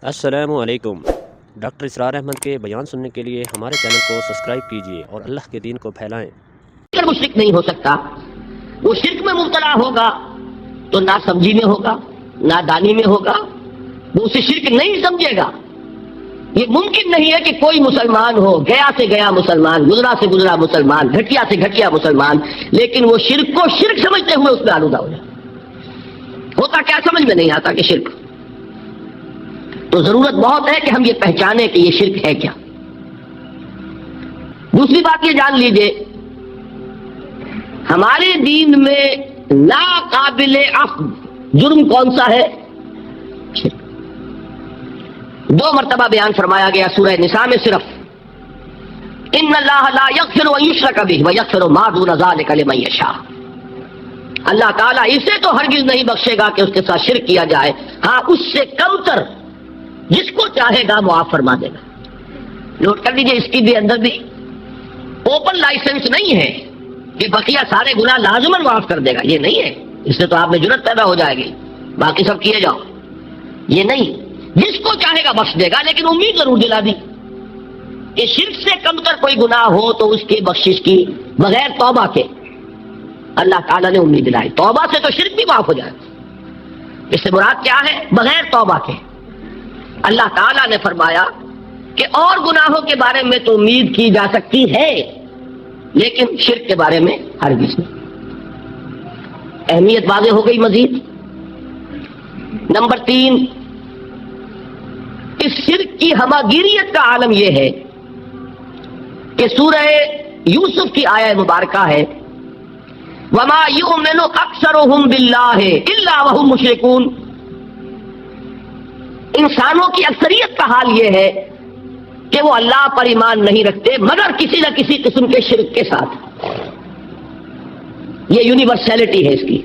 السلام علیکم۔ ڈاکٹر اسرار احمد کے بیان سننے کے لیے ہمارے چینل کو سبسکرائب کیجیے اور اللہ کے دین کو پھیلائیں۔ اگر مشرک نہیں ہو سکتا، وہ شرک میں مبتلا ہوگا تو نہ سمجھی میں ہوگا، نہ دانی میں ہوگا، وہ اسے شرک نہیں سمجھے گا۔ یہ ممکن نہیں ہے کہ کوئی مسلمان ہو، گیا سے گیا مسلمان، گزرا سے گزرا مسلمان، گھٹیا سے گھٹیا مسلمان، لیکن وہ شرک کو شرک سمجھتے ہوئے اس میں آلودہ ہو جائے۔ ہوتا کیا سمجھ میں نہیں آتا کہ شرک، تو ضرورت بہت ہے کہ ہم یہ پہچانیں کہ یہ شرک ہے کیا۔ دوسری بات یہ جان لیجئے، ہمارے دین میں ناقابل عفو جرم کون سا ہے؟ شرک۔ 2 مرتبہ بیان فرمایا گیا سورہ نساء میں صرف، ان اللہ لا یغفر ان یشرک بہ ویغفر ما دون ذلک لمن یشاء۔ اللہ تعالیٰ اسے تو ہرگز نہیں بخشے گا کہ اس کے ساتھ شرک کیا جائے، ہاں اس سے کم تر جس کو چاہے گا معاف فرما دے گا۔ نوٹ کر لیجیے، اس کی بھی اندر بھی اوپن لائسنس نہیں ہے کہ بقیہ سارے گناہ لازماً معاف کر دے گا، یہ نہیں ہے۔ اس سے تو آپ میں جرت پیدا ہو جائے گی، باقی سب کیے جاؤ، یہ نہیں۔ جس کو چاہے گا بخش دے گا، لیکن امید ضرور دلا دی کہ شرک سے کم تر کوئی گناہ ہو تو اس کی بخشش کی بغیر توبہ کے اللہ تعالیٰ نے امید دلائی۔ توبہ سے تو شرک بھی معاف ہو جائے، اس سے مراد کیا ہے؟ بغیر توبہ کے۔ اللہ تعالیٰ نے فرمایا کہ اور گناہوں کے بارے میں تو امید کی جا سکتی ہے، لیکن شرک کے بارے میں ہرگز نہیں۔ اہمیت واضح ہو گئی مزید۔ نمبر 3، اس شرک کی ہماگیریت کا عالم یہ ہے کہ سورہ یوسف کی آیہ مبارکہ ہے، وَمَا يُؤْمِنُ أَكْثَرُهُمْ بِاللَّهِ إِلَّا وَهُمْ مُشْرِكُونَ۔ انسانوں کی اکثریت کا حال یہ ہے کہ وہ اللہ پر ایمان نہیں رکھتے مگر کسی نہ کسی قسم کے شرک کے ساتھ۔ یہ یونیورسلٹی ہے اس کی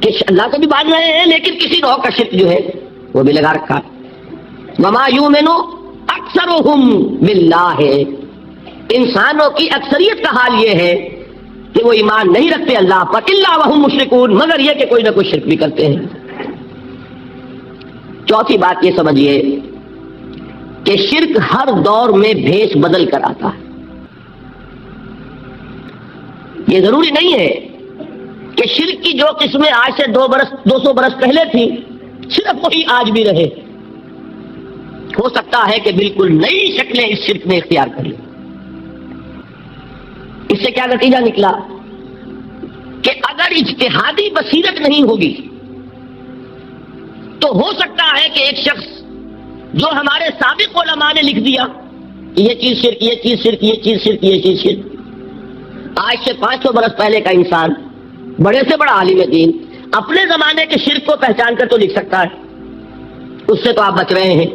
کہ اللہ کو بھی مان رہے ہیں لیکن کسی نوع کا شرک جو ہے وہ بھی لگا رکھا ہے۔ وَمَا يُؤْمِنُ أَكْثَرُهُمْ بِاللَّهِ، انسانوں کی اکثریت کا حال یہ ہے کہ وہ ایمان نہیں رکھتے اللہ پر، إِلَّا وَهُمْ مُشْرِكُونَ، مگر یہ کہ کوئی نہ کوئی شرک بھی کرتے ہیں۔ چوتھی بات یہ سمجھیے کہ شرک ہر دور میں بھیس بدل کر آتا ہے۔ یہ ضروری نہیں ہے کہ شرک کی جو قسمیں آج سے 200 برس پہلے تھی صرف وہی آج بھی رہے۔ ہو سکتا ہے کہ بالکل نئی شکلیں اس شرک نے اختیار کر لی۔ اس سے کیا نتیجہ نکلا کہ اگر اجتہادی بصیرت نہیں ہوگی تو ہو سکتا ہے کہ ایک شخص جو ہمارے سابق علماء نے لکھ دیا کہ یہ چیز شرک، یہ چیز شرک، یہ چیز شرک، یہ چیز شرک، آج سے 500 برس پہلے کا انسان بڑے سے بڑا عالم دین اپنے زمانے کے شرک کو پہچان کر تو لکھ سکتا ہے، اس سے تو آپ بچ رہے ہیں۔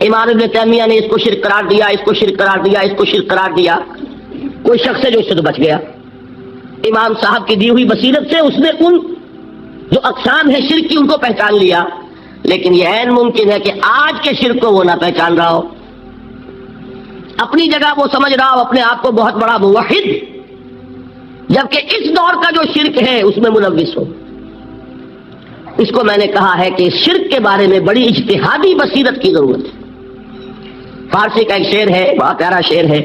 امام ابن تیمیہ نے اس کو شرک قرار دیا، اس کو شرک قرار دیا، اس کو شرک قرار دیا، کوئی شخص ہے جو اس سے تو بچ گیا۔ امام صاحب کی دی ہوئی بصیرت سے اس نے ان جو اقسام ہے شرک کی ان کو پہچان لیا، لیکن یہ عین ممکن ہے کہ آج کے شرک کو وہ نہ پہچان رہا ہو، اپنی جگہ وہ سمجھ رہا ہو اپنے آپ کو بہت بڑا موحد، جبکہ اس دور کا جو شرک ہے اس میں ملوث ہو۔ اس کو میں نے کہا ہے کہ شرک کے بارے میں بڑی اجتہادی بصیرت کی ضرورت ہے۔ فارسی کا ایک شعر ہے، بہت پیارا شعر ہے،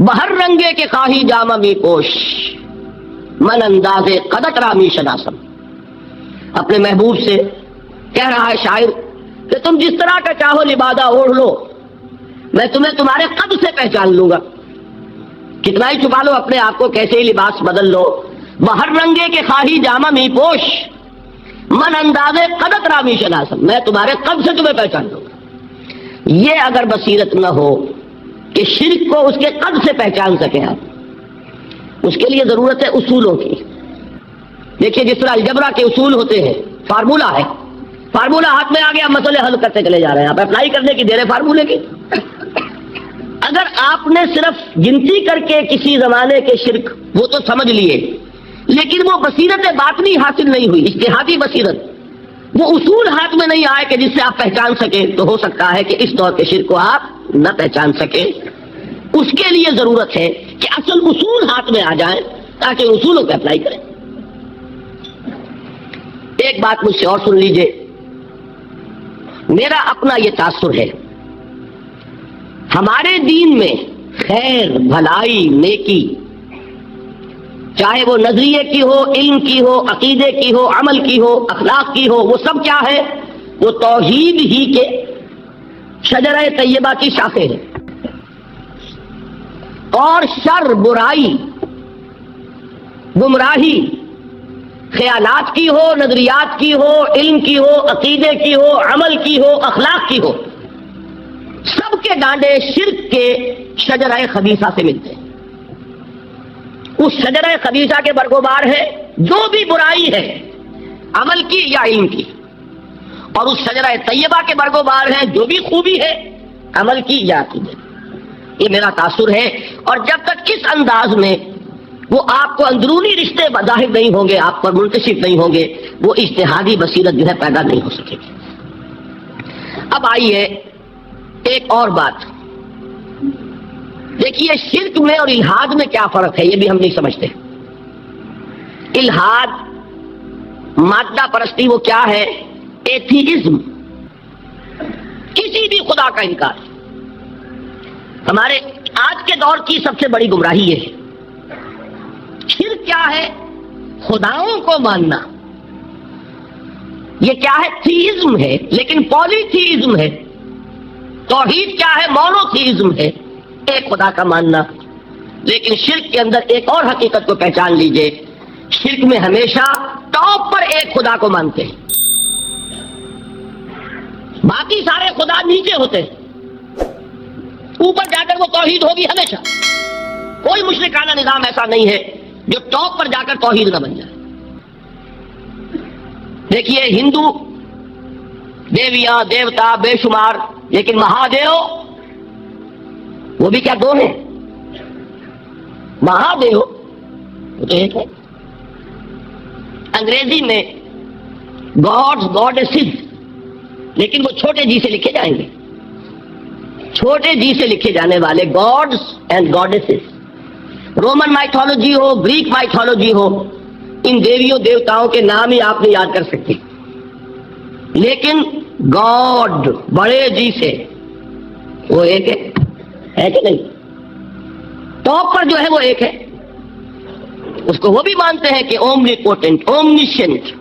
بہر رنگے کے خواہی جامہ می پوش، من انداز قدت رامی شناسم۔ اپنے محبوب سے کہہ رہا ہے شاعر کہ تم جس طرح کا چاہو لبادہ اوڑھ لو، میں تمہیں تمہارے قد سے پہچان لوں گا۔ کتنا ہی چھپا لو اپنے آپ کو، کیسے ہی لباس بدل لو، بہر رنگے کے خواہی جامہ می پوش، من انداز قدت رامی شناسم، میں تمہارے قد سے تمہیں پہچان لوں گا۔ یہ اگر بصیرت نہ ہو کہ شرک کو اس کے قد سے پہچان سکیں آپ، اس کے لیے ضرورت ہے اصولوں کی۔ دیکھیے جس طرح الجبرا کے اصول ہوتے ہیں، فارمولہ ہے، فارمولہ ہاتھ میں آ گیا، مسئلے حل کرتے چلے جا رہے ہیں، آپ اپلائی کرنے کی دیر ہے فارمولے کی۔ اگر آپ نے صرف گنتی کر کے کسی زمانے کے شرک وہ تو سمجھ لیے، لیکن وہ بصیرت باطنی حاصل نہیں ہوئی، اجتہادی بصیرت، وہ اصول ہاتھ میں نہیں آئے کہ جس سے آپ پہچان سکیں، تو ہو سکتا ہے کہ اس دور کے شرک کو آپ نہ پہچان سکیں۔ اس کے لیے ضرورت ہے کہ اصل اصول ہاتھ میں آ جائیں تاکہ اصولوں پہ اپلائی کریں۔ ایک بات مجھ سے اور سن لیجئے، میرا اپنا یہ تاثر ہے، ہمارے دین میں خیر، بھلائی، نیکی، چاہے وہ نظریے کی ہو، علم کی ہو، عقیدے کی ہو، عمل کی ہو، اخلاق کی ہو، وہ سب کیا ہے؟ وہ توحید ہی کے شجرہ طیبہ کی شاخیں ہیں۔ اور شر، برائی، گمراہی، خیالات کی ہو، نظریات کی ہو، علم کی ہو، عقیدے کی ہو، عمل کی ہو، اخلاق کی ہو، سب کے ڈانڈے شرک کے شجرہ خبیثہ سے ملتے ہیں۔ اس شجرہ خبیثہ کے برگوبار ہے جو بھی برائی ہے، عمل کی یا علم کی، اور اس شجرہ طیبہ کے برگوبار ہے جو بھی خوبی ہے، عمل کی یا عقیدے کی۔ یہ میرا تاثر ہے، اور جب تک اس انداز میں وہ آپ کو اندرونی رشتے ظاہر نہیں ہوں گے، آپ پر منکشف نہیں ہوں گے، وہ اجتہادی بصیرت جو ہے پیدا نہیں ہو سکے گی۔ اب آئیے ایک اور بات، دیکھیے شرک میں اور الحاد میں کیا فرق ہے، یہ بھی ہم نہیں سمجھتے۔ الحاد، مادہ پرستی، وہ کیا ہے؟ ایتھیزم، کسی بھی خدا کا انکار۔ ہمارے آج کے دور کی سب سے بڑی گمراہی یہ ہے۔ شرک کیا ہے؟ خداؤں کو ماننا۔ یہ کیا ہے؟ تھیزم ہے، لیکن پولی تھیزم ہے۔ توحید کیا ہے؟ مونو تھیزم ہے، ایک خدا کا ماننا۔ لیکن شرک کے اندر ایک اور حقیقت کو پہچان لیجئے، شرک میں ہمیشہ ٹاپ پر ایک خدا کو مانتے ہیں، باقی سارے خدا نیچے ہوتے ہیں، اوپر جا کر وہ توحید ہوگی ہمیشہ۔ کوئی مشرکانہ نظام ایسا نہیں ہے جو ٹاپ پر جا کر توحید نہ بن جائے۔ دیکھیے ہندو دیویاں، دیوتا بے شمار، لیکن مہادیو وہ بھی کیا دو ہیں؟ مہادیو وہ تو ایک ہے۔ انگریزی میں گاڈز، گاڈیسز، لیکن وہ چھوٹے جی سے لکھے جائیں گے، چھوٹے جی سے لکھے جانے والے gods and goddesses. Roman mythology ہو، گریک مائتھولوجی ہو، ان دیویوں دیوتاؤں کے نام ہی آپ نہیں یاد کر سکتے، لیکن گاڈ بڑے جی سے وہ ایک ہے کہ نہیں؟ ٹاپ پر جو ہے وہ ایک ہے، اس کو وہ بھی مانتے ہیں کہ اومنی پوٹنٹ، اومنیشنٹ،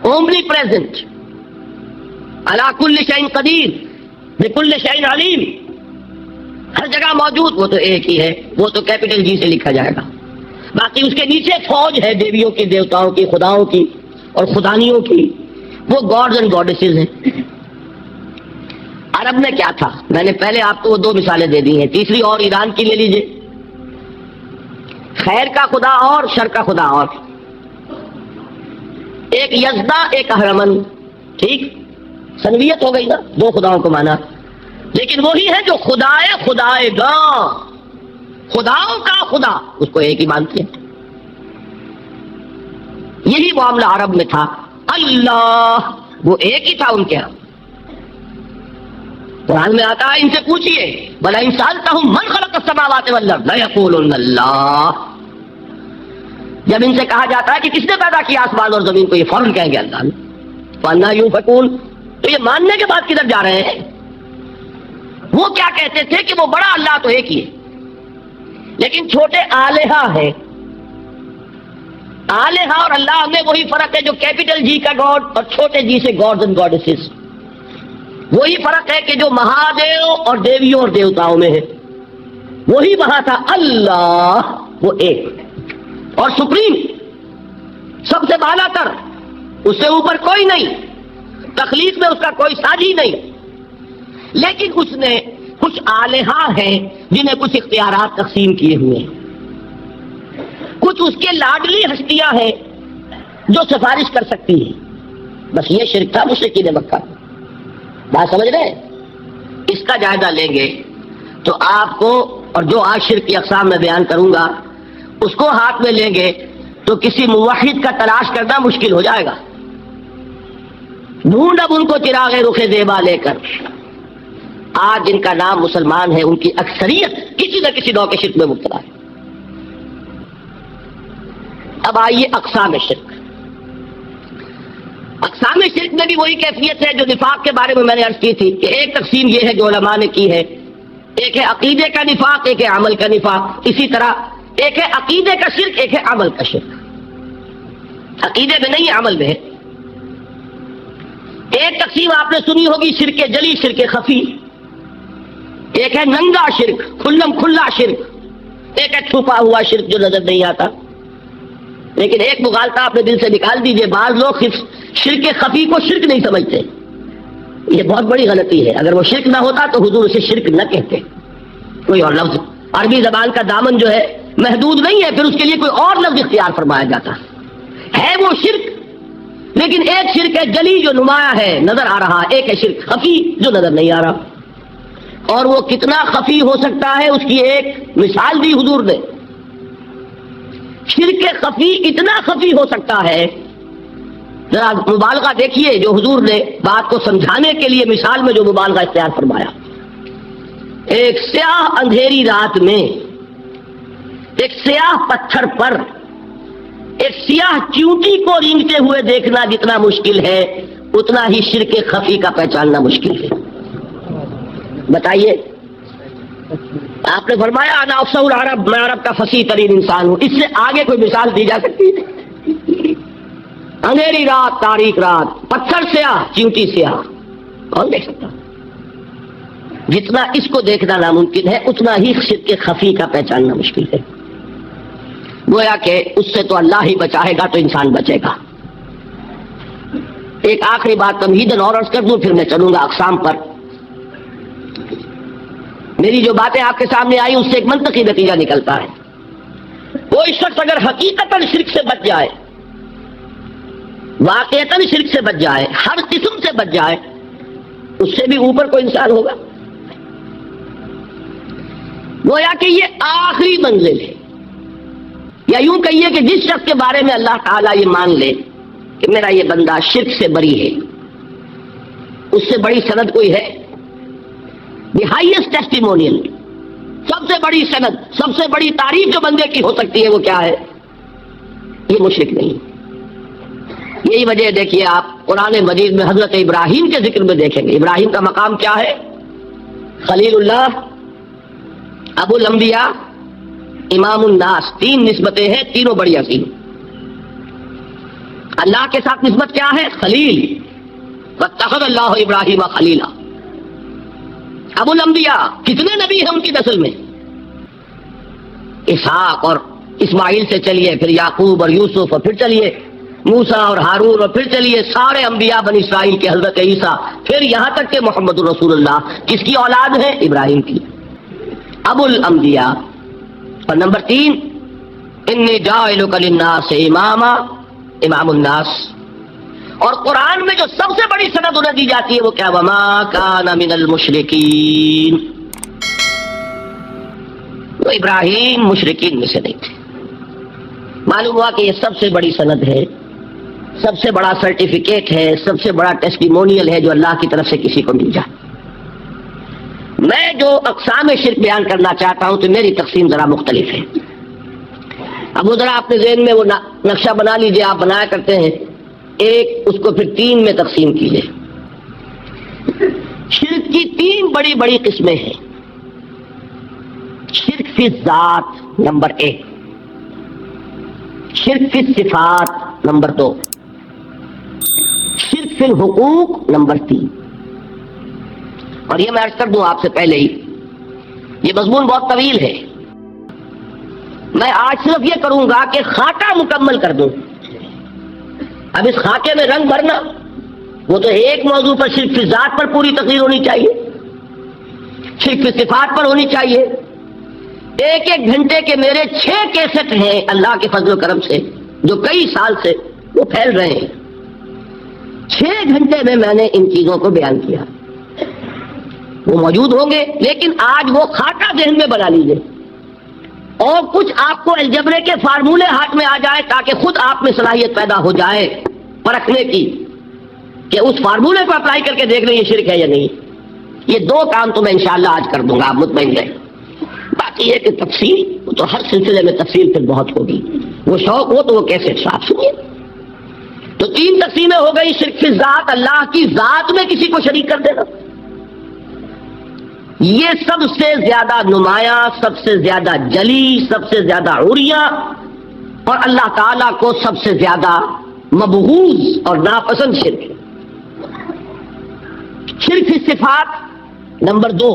اومنی پریزنٹ، علی کل شیء قدیر، بکل شیء علیم، ہر جگہ موجود، وہ تو ایک ہی ہے، وہ تو کیپٹل جی سے لکھا جائے گا۔ باقی اس کے نیچے فوج ہے دیویوں کی، دیوتاؤں کی، خداؤں کی اور خدانیوں کی، وہ گاڈز اینڈ گاڈیسز ہیں۔ عرب میں کیا تھا؟ میں نے پہلے آپ کو وہ دو مثالیں دے دی ہیں، تیسری اور ایران کی لے لیجئے۔ خیر کا خدا اور شر کا خدا اور، ایک یزدا ایک اہرمن، ٹھیک، سنویت ہو گئی نا، دو خداؤں کو مانا، لیکن وہی ہے جو خدائے خدائے گاں، خداؤں کا خدا، اس کو ایک ہی مانتے ہیں۔ یہی معاملہ عرب میں تھا، اللہ وہ ایک ہی تھا ان کے یہاں۔ قرآن میں آتا ہے ان سے پوچھئے بلا ان سألتہم من خلق السماوات والارض لیقولن اللہ، جب ان سے کہا جاتا ہے کہ کس نے پیدا کیا آسمان اور زمین کو، یہ فوراً کہیں گے اللہ نے۔ فَأَنَّىٰ يُؤْفَكُونَ، تو یہ ماننے کے بعد کدھر جا رہے ہیں؟ وہ کیا کہتے تھے کہ وہ بڑا اللہ تو ایک ہی ہے، لیکن چھوٹے آلہہ ہیں۔ آلہہ اور اللہ میں وہی فرق ہے جو کیپٹل جی کا گاڈ اور چھوٹے جی سے گاڈز اینڈ گاڈیسز، وہی فرق ہے کہ جو مہادیو اور دیویوں اور دیوتاؤں میں ہے، وہی وہاں تھا اللہ، وہ ایک اور سپریم، سب سے بالا تر، اس سے اوپر کوئی نہیں، تخلیق میں اس کا کوئی ساجی نہیں۔ لیکن اس نے کچھ آلہہ ہیں جنہیں کچھ اختیارات تقسیم کیے ہوئے ہیں، کچھ اس کے لاڈلی ہستیاں ہیں جو سفارش کر سکتی ہیں۔ بس یہ شرک تھا مشرکین مکہ۔ بات سمجھ رہے ہیں؟ اس کا جائزہ لیں گے تو آپ کو، اور جو آج شرک کی اقسام میں بیان کروں گا اس کو ہاتھ میں لیں گے تو کسی موحد کا تلاش کرنا مشکل ہو جائے گا۔ ڈھونڈ اب ان کو چراغ رخ زیبا لے کر، آج جن کا نام مسلمان ہے ان کی اکثریت کسی نہ کسی نوع کے شرک میں مبتلا ہے۔ اب آئیے اقسام شرک۔ اقسام شرک میں بھی وہی کیفیت ہے جو نفاق کے بارے میں میں نے عرض کی تھی کہ ایک تقسیم یہ ہے جو علماء نے کی ہے، ایک ہے عقیدے کا نفاق، ایک ہے عمل کا نفاق. اسی طرح ایک ہے عقیدے کا شرک، ایک ہے عمل کا شرک. عقیدے میں نہیں، عمل میں ہے. ایک تقسیم آپ نے سنی ہوگی شرک جلی، شرک خفی. ایک ہے ننگا شرک، کھلم کھلا شرک. ایک ہے چھپا ہوا شرک جو نظر نہیں آتا. لیکن ایک مغالطہ اپنے دل سے نکال دیجئے، بعض لوگ شرک خفی کو شرک نہیں سمجھتے. یہ بہت بڑی غلطی ہے. اگر وہ شرک نہ ہوتا تو حضور اسے شرک نہ کہتے. کوئی اور لفظ، عربی زبان کا دامن جو ہے محدود نہیں ہے، پھر اس کے لیے کوئی اور لفظ اختیار فرمایا جاتا ہے. وہ شرک، لیکن ایک شرک ہے جلی جو نمایاں ہے، نظر آ رہا. ایک ہے شرک خفی جو نظر نہیں آ رہا. اور وہ کتنا خفی ہو سکتا ہے اس کی ایک مثال دی حضور نے. شرک خفی اتنا خفی ہو سکتا ہے، ذرا مبالغہ دیکھیے جو حضور نے بات کو سمجھانے کے لیے مثال میں جو مبالغہ اختیار فرمایا. ایک سیاہ اندھیری رات میں ایک سیاہ پتھر پر ایک سیاہ چیونٹی کو رینگتے ہوئے دیکھنا جتنا مشکل ہے، اتنا ہی شرک خفی کا پہچاننا مشکل ہے. بتائیے، آپ نے فرمایا انا افصح العرب، میں عرب کا فصیح ترین انسان ہوں. اس سے آگے کوئی مثال دی جا سکتی ہے؟ اندھیری رات، تاریک رات، پتھر سیاہ، چیونٹی سیاہ، کون دیکھ سکتا؟ جتنا اس کو دیکھنا ناممکن ہے، اتنا ہی شرک خفی کا پہچاننا مشکل ہے. گویا کہ اس سے تو اللہ ہی بچائے گا تو انسان بچے گا. ایک آخری بات تمہیداً اور عرض کر دوں، پھر میں چلوں گا اقسام پر. میری جو باتیں آپ کے سامنے آئی اس سے ایک منطقی نتیجہ نکلتا ہے. کوئی شخص اگر حقیقتاً شرک سے بچ جائے، واقعتاً شرک سے بچ جائے، ہر قسم سے بچ جائے، اس سے بھی اوپر کوئی انسان ہوگا. گویا کہ یہ آخری منزل ہے. یا یوں کہیے کہ جس شخص کے بارے میں اللہ تعالیٰ یہ مان لے کہ میرا یہ بندہ شرک سے بری ہے، اس سے بڑی سند کوئی ہے؟ دی ہائیسٹ ٹیسٹیمونیل، سب سے بڑی سند، سب سے بڑی تعریف جو بندے کی ہو سکتی ہے وہ کیا ہے؟ یہ مشرک نہیں. یہی وجہ دیکھیے آپ قرآن مجید میں حضرت ابراہیم کے ذکر میں دیکھیں گے. ابراہیم کا مقام کیا ہے؟ خلیل اللہ، ابو الانبیاء، امام الناس. تین نسبتیں ہیں، تینوں بڑی عظیم. اللہ کے ساتھ نسبت کیا ہے؟ خلیل. واتخذ اللہ ابراہیم خلیلا. ابو الانبیاء، کتنے نبی ہیں ان کی نسل میں؟ اسحاق اور اسماعیل سے چلیے، پھر یعقوب اور یوسف، اور پھر چلیے موسیٰ اور ہارون، اور پھر چلیے سارے انبیاء بنی اسرائیل کے، حضرت عیسیٰ، پھر یہاں تک کہ محمد رسول اللہ کس کی اولاد ہے؟ ابراہیم کی. ابو الانبیاء. اور نمبر 3، انی جاعلک للناس اماما، امام الناس. اور قرآن میں جو سب سے بڑی سند انہیں دی جاتی ہے وہ کیا؟ وما کان من المشرکین. وہ ابراہیم مشرکین میں سے نہیں تھے. معلوم ہوا کہ یہ سب سے بڑی سند ہے، سب سے بڑا سرٹیفکیٹ ہے، سب سے بڑا ٹیسٹیمونیل ہے جو اللہ کی طرف سے کسی کو مل جائے. میں جو اقسام شرک بیان کرنا چاہتا ہوں تو میری تقسیم ذرا مختلف ہے. اب وہ ذرا اپنے ذہن میں وہ نقشہ بنا لیجئے، آپ بنایا کرتے ہیں. ایک اس کو پھر 3 میں تقسیم کیجئے. شرک کی 3 بڑی بڑی قسمیں ہیں. شرک فی الذات نمبر 1، شرک فی الصفات نمبر 2، شرک فی الحقوق نمبر 3. اور یہ میں عرض کر دوں آپ سے پہلے ہی، یہ مضمون بہت طویل ہے. میں آج صرف یہ کروں گا کہ خاکہ مکمل کر دوں. اب اس خاکے میں رنگ بھرنا، وہ تو ایک موضوع پر شرک فی ذات پر پوری تقریر ہونی چاہیے، شرک فی صفات پر ہونی چاہیے. ایک ایک گھنٹے کے میرے 6 کیسٹ ہیں اللہ کے فضل و کرم سے، جو کئی سال سے وہ پھیل رہے ہیں. 6 گھنٹے میں نے ان چیزوں کو بیان کیا. وہ موجود ہوں گے، لیکن آج وہ خاکہ ذہن میں بنا لیجیے اور کچھ آپ کو الجبرے کے فارمولے ہاتھ میں آ جائے تاکہ خود آپ میں صلاحیت پیدا ہو جائے پرکھنے کی کہ اس فارمولے کو اپلائی کر کے دیکھ لیں یہ شرک ہے یا نہیں. یہ 2 کام تو میں انشاءاللہ آج کر دوں گا، آپ مطمئن رہیں. باقی یہ کہ تفصیل تو ہر سلسلے میں تفصیل پھر بہت ہوگی. وہ شوق ہو تو وہ کیسے صاف سنیے. تو 3 تقسیمیں ہو گئی شرک فی ذات، اللہ کی ذات میں کسی کو شریک کر دینا. یہ سب سے زیادہ نمایاں، سب سے زیادہ جلی، سب سے زیادہ عریاں، اور اللہ تعالیٰ کو سب سے زیادہ مبغوض اور ناپسند شرک ہے. شرک فی صفات نمبر 2،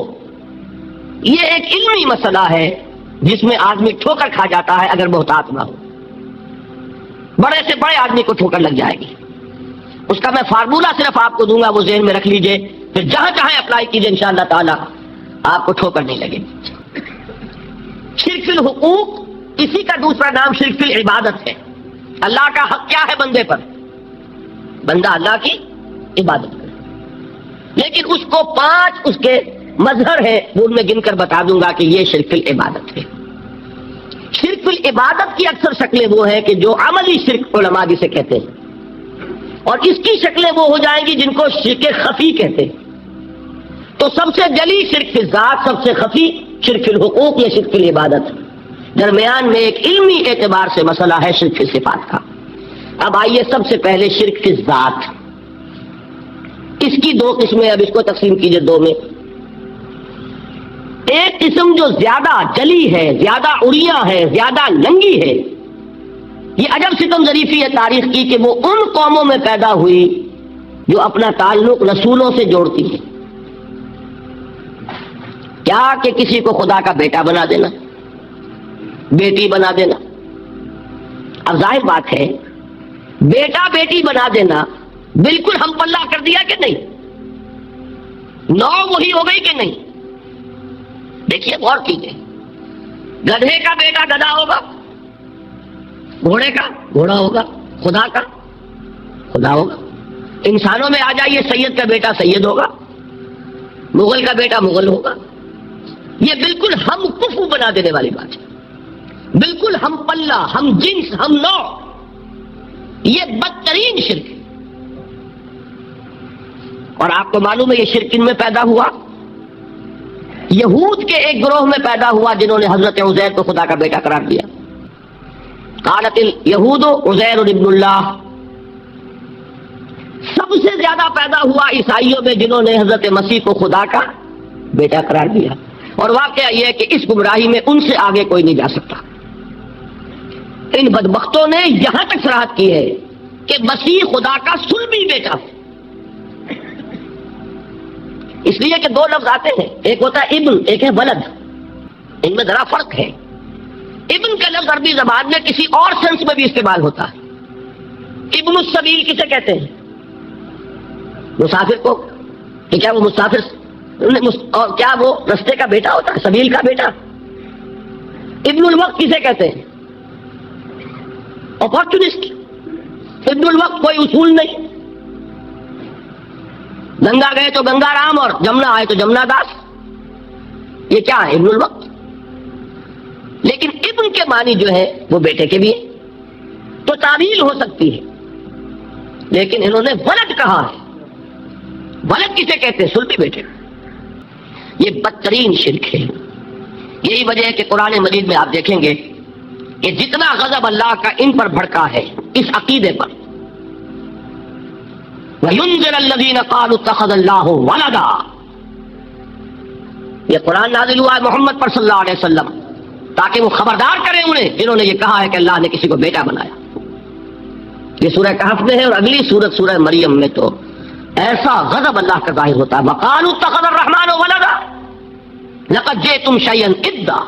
یہ ایک علمی مسئلہ ہے جس میں آدمی ٹھوکر کھا جاتا ہے اگر محتاط نہ ہو. بڑے سے بڑے آدمی کو ٹھوکر لگ جائے گی. اس کا میں فارمولہ صرف آپ کو دوں گا، وہ ذہن میں رکھ لیجئے، پھر جہاں چاہیں اپلائی کیجئے، انشاءاللہ تعالی آپ کو ٹھوکر نہیں لگے گی. شرک فی الحقوق، اسی کا دوسرا نام شرک فی العبادت ہے. اللہ کا حق کیا ہے بندے پر؟ بندہ اللہ کی عبادت کرے. لیکن اس کو 5 اس کے مظہر ہیں، وہ میں گن کر بتا دوں گا کہ یہ شرک فی العبادت ہے. شرک فی العبادت کی اکثر شکلیں وہ ہیں کہ جو عملی شرک علماء جسے کہتے ہیں، اور اس کی شکلیں وہ ہو جائیں گی جن کو شرک خفی کہتے ہیں. تو سب سے جلی شرک فی ذات، سب سے خفی شرک فی الحقوق یا شرک فی العبادت. درمیان میں ایک علمی اعتبار سے مسئلہ ہے شرک فی صفات کا. اب آئیے سب سے پہلے شرک فی ذات. اس کی 2 قسمیں، اب اس کو تقسیم کیجئے 2 میں. ایک قسم جو زیادہ جلی ہے، زیادہ عریاں ہے، زیادہ ننگی ہے. یہ عجب ستم ظریفی ہے تاریخ کی کہ وہ ان قوموں میں پیدا ہوئی جو اپنا تعلق رسولوں سے جوڑتی ہیں. کیا کہ کسی کو خدا کا بیٹا بنا دینا، بیٹی بنا دینا. اب ظاہر بات ہے بیٹا بیٹی بنا دینا بالکل ہم پلہ کر دیا کہ نہیں؟ نو وہی ہو گئی کہ نہیں؟ دیکھیے غور کیجیے. گدھے کا بیٹا گدھا ہوگا، گھوڑے کا گھوڑا ہوگا، خدا کا خدا ہوگا. انسانوں میں آ جائیے، سید کا بیٹا سید ہوگا، مغل کا بیٹا مغل ہوگا. یہ بالکل ہم کفو بنا دینے والی بات ہے. بالکل ہم پلہ، ہم جنس، ہم نو. یہ بدترین شرک ہے. اور آپ کو معلوم ہے یہ شرک کن میں پیدا ہوا؟ یہود کے ایک گروہ میں پیدا ہوا جنہوں نے حضرت عزیر کو خدا کا بیٹا قرار دیا. قالت الیہود عزیر ابن اللہ. سب سے زیادہ پیدا ہوا عیسائیوں میں جنہوں نے حضرت مسیح کو خدا کا بیٹا قرار دیا. اور واقعہ یہ ہے کہ اس گمراہی میں ان سے آگے کوئی نہیں جا سکتا. ان بدبختوں نے یہاں تک صراحت کی ہے کہ مسیح خدا کا صلبی بیٹا ہے. اس لیے کہ 2 لفظ آتے ہیں، ایک ہوتا ہے ابن، ایک ہے ولد. ان میں ذرا فرق ہے. ابن کا لفظ عربی زبان میں کسی اور سینس میں بھی استعمال ہوتا ہے. ابن السبیل کسے کہتے ہیں؟ مسافر کو. کہ کیا وہ مسافر اور کیا وہ رستے کا بیٹا ہوتا ہے، سبیل کا بیٹا؟ ابن الوقت کسے کہتے ہیں؟ اپارچونسٹ. ابن الوقت کوئی اصول نہیں. گنگا گئے تو گنگا رام اور جمنا آئے تو جمنا داس. یہ کیا ہے؟ ابن الوقت. لیکن ابن کے معنی جو ہے وہ بیٹے کے بھی ہے، تو تعویل ہو سکتی ہے. لیکن انہوں نے ولد کہا ہے. ولد کسے کہتے ہیں؟ صلبی بیٹے. یہ بدترین شرک ہے. یہی وجہ ہے کہ قرآن مجید میں آپ دیکھیں گے کہ جتنا غضب اللہ کا ان پر بھڑکا ہے اس عقیدے پر. وَيُنذِرَ الَّذِينَ قَالُوا اتَّخَذَ اللَّهُ وَلَدًا. یہ قرآن نازل ہوا ہے محمد پر صلی اللہ علیہ وسلم تاکہ وہ خبردار کریں انہیں جنہوں نے یہ کہا ہے کہ اللہ نے کسی کو بیٹا بنایا. یہ سورہ کہف میں ہے، اور اگلی سورت سورہ مریم میں تو ایسا غضب اللہ کا ظاہر ہوتا ہے. وَقَالُوا اتَّخَذَ الرَّحْمَنُ وَلَدًا لَقَدْ جِئْتُمْ شَيْئًا إِدًّا